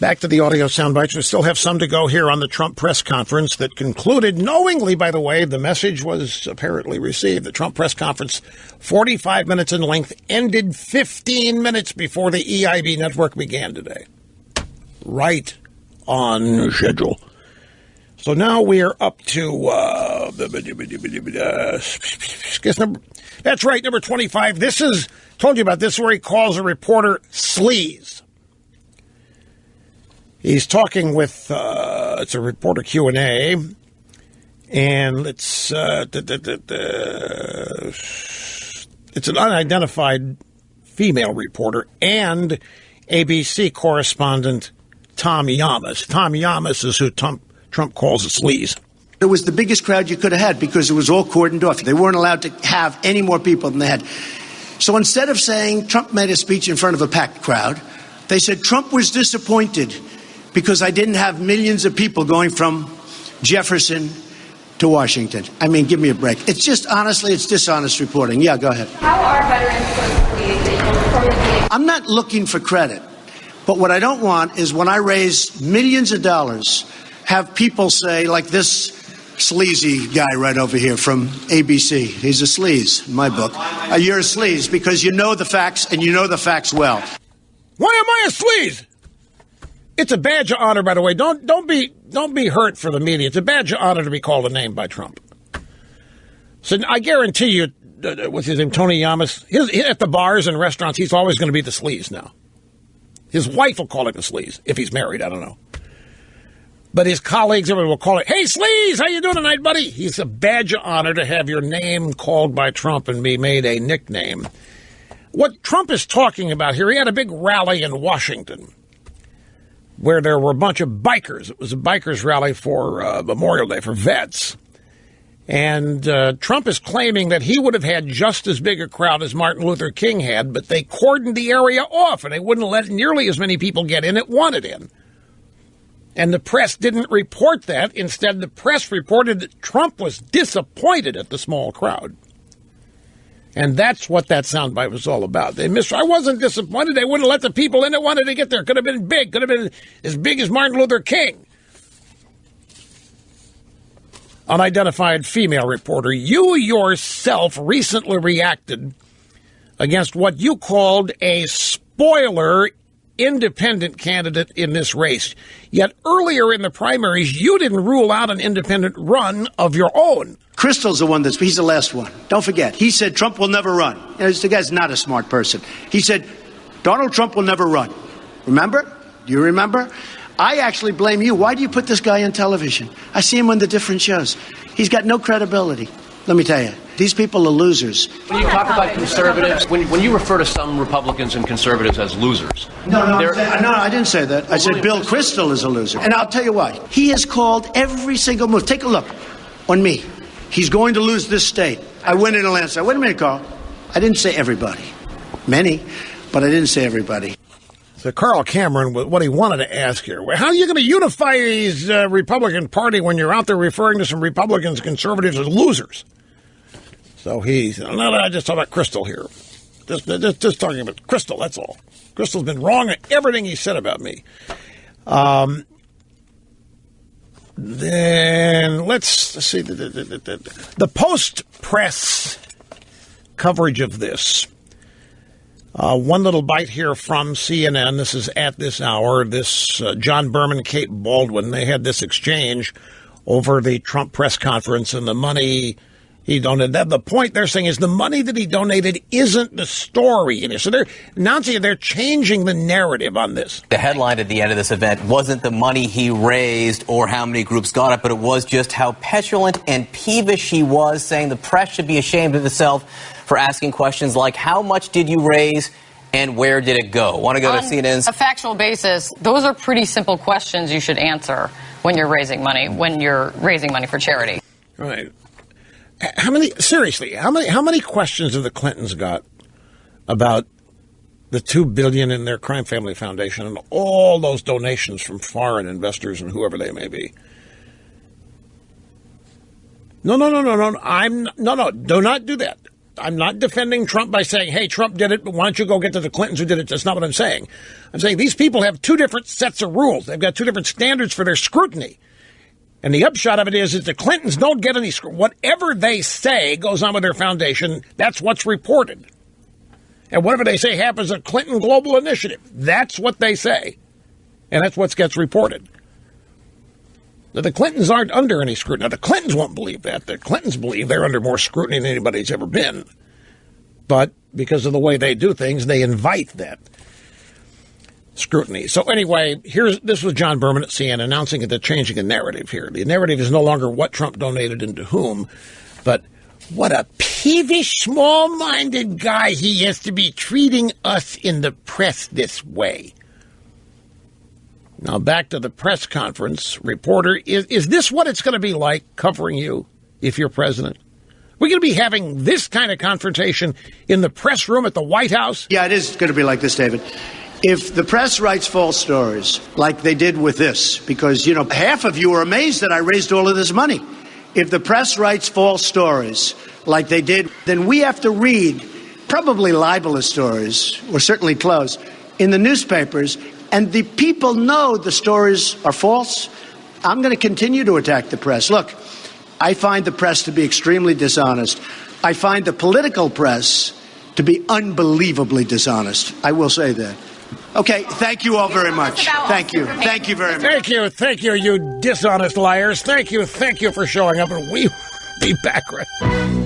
Back to the audio soundbites. We still have some to go here on the Trump press conference that concluded knowingly, by the way, the message was apparently received. The Trump press conference, 45 minutes in length, ended 15 minutes before the EIB network began today. Right on schedule. So now we are up to, that's right, number 25. This is, told you about this, where he calls a reporter Sleaze. He's talking with, it's a reporter Q&A, and it's an unidentified female reporter and ABC correspondent Tom Llamas. Tom Llamas is who Trump calls a sleaze. It was the biggest crowd you could have had because it was all cordoned off. They weren't allowed to have any more people than they had. So instead of saying Trump made a speech in front of a packed crowd, they said Trump was disappointed because I didn't have millions of people going from Jefferson to Washington. I mean, give me a break. It's just, honestly, it's dishonest reporting. Yeah, go ahead. How are veterans supposed to lead? I'm not looking for credit. But what I don't want is when I raise millions of dollars, have people say, like this sleazy guy right over here from ABC. He's a sleaze in my book. You're a sleaze because you know the facts and you know the facts well. Why am I a sleaze? It's a badge of honor, by the way. Don't be hurt for the media. It's a badge of honor to be called a name by Trump. So I guarantee you, what's his name, Tony Llamas, at the bars and restaurants, he's always going to be the sleaze now. His wife will call him a sleaze if he's married. I don't know. But his colleagues, everyone will call it, hey, sleaze, how you doing tonight, buddy? He's a badge of honor to have your name called by Trump and be made a nickname. What Trump is talking about here, he had a big rally in Washington where there were a bunch of bikers. It was a bikers rally for Memorial Day for vets. And Trump is claiming that he would have had just as big a crowd as Martin Luther King had, but they cordoned the area off and they wouldn't let nearly as many people get in as wanted in. And the press didn't report that. Instead, the press reported that Trump was disappointed at the small crowd. And that's what that soundbite was all about. I wasn't disappointed. They wouldn't let the people in that wanted to get there. Could have been big. Could have been as big as Martin Luther King. Unidentified female reporter, you yourself recently reacted against what you called a spoiler independent candidate in this race. Yet earlier in the primaries, you didn't rule out an independent run of your own. Crystal's the one he's the last one. Don't forget. He said Trump will never run. The guy's not a smart person. He said Donald Trump will never run. Remember? Do you remember? I actually blame you. Why do you put this guy on television? I see him on the different shows. He's got no credibility. Let me tell you, these people are losers. When you talk about conservatives, when you refer to some Republicans and conservatives as losers. No, I didn't say that. I said Bill Kristol is a loser. And I'll tell you why. He has called every single move. Take a look on me. He's going to lose this state. I went in and said, wait a minute, Carl. I didn't say everybody. Many, but I didn't say everybody. So Carl Cameron, what he wanted to ask here, how are you going to unify these Republican Party when you're out there referring to some Republicans and conservatives as losers? So he's, no, I just talking about Crystal here. Just talking about Crystal, that's all. Crystal's been wrong in everything he said about me. Then let's see the post-press coverage of this. One little bite here from CNN. This is at this hour. This John Berman, Kate Baldwin, they had this exchange over the Trump press conference and the money he donated. The point they're saying is the money that he donated isn't the story in it. So they're announcing they're changing the narrative on this. The headline at the end of this event wasn't the money he raised or how many groups got it, but it was just how petulant and peevish he was, saying the press should be ashamed of itself for asking questions like, how much did you raise and where did it go? Want to go to CNN's? On a factual basis, those are pretty simple questions you should answer when you're raising money for charity. Right. How many questions have the Clintons got about the $2 billion in their crime family foundation and all those donations from foreign investors and whoever they may be? No. Do not do that. I'm not defending Trump by saying, hey, Trump did it, but why don't you go get to the Clintons who did it? That's not what I'm saying. I'm saying these people have two different sets of rules. They've got two different standards for their scrutiny. And the upshot of it is the Clintons don't get any scrutiny. Whatever they say goes on with their foundation. That's what's reported. And whatever they say happens at Clinton Global Initiative. That's what they say. And that's what gets reported. Now, the Clintons aren't under any scrutiny. Now, the Clintons won't believe that. The Clintons believe they're under more scrutiny than anybody's ever been. But because of the way they do things, they invite that scrutiny. So anyway, this was John Berman at CNN announcing that they're changing the narrative here. The narrative is no longer what Trump donated and to whom, but what a peevish, small-minded guy he is to be treating us in the press this way. Now, back to the press conference. Reporter, is this what it's going to be like covering you if you're president? We're going to be having this kind of confrontation in the press room at the White House? Yeah, it is going to be like this, David. If the press writes false stories like they did with this, because, half of you are amazed that I raised all of this money. If the press writes false stories like they did, then we have to read probably libelous stories, or certainly close, in the newspapers. And the people know the stories are false. I'm going to continue to attack the press. Look, I find the press to be extremely dishonest. I find the political press to be unbelievably dishonest. I will say that. Okay, thank you all very much. Thank you. Thank you very much. Thank you, you dishonest liars. Thank you for showing up, and we will be back right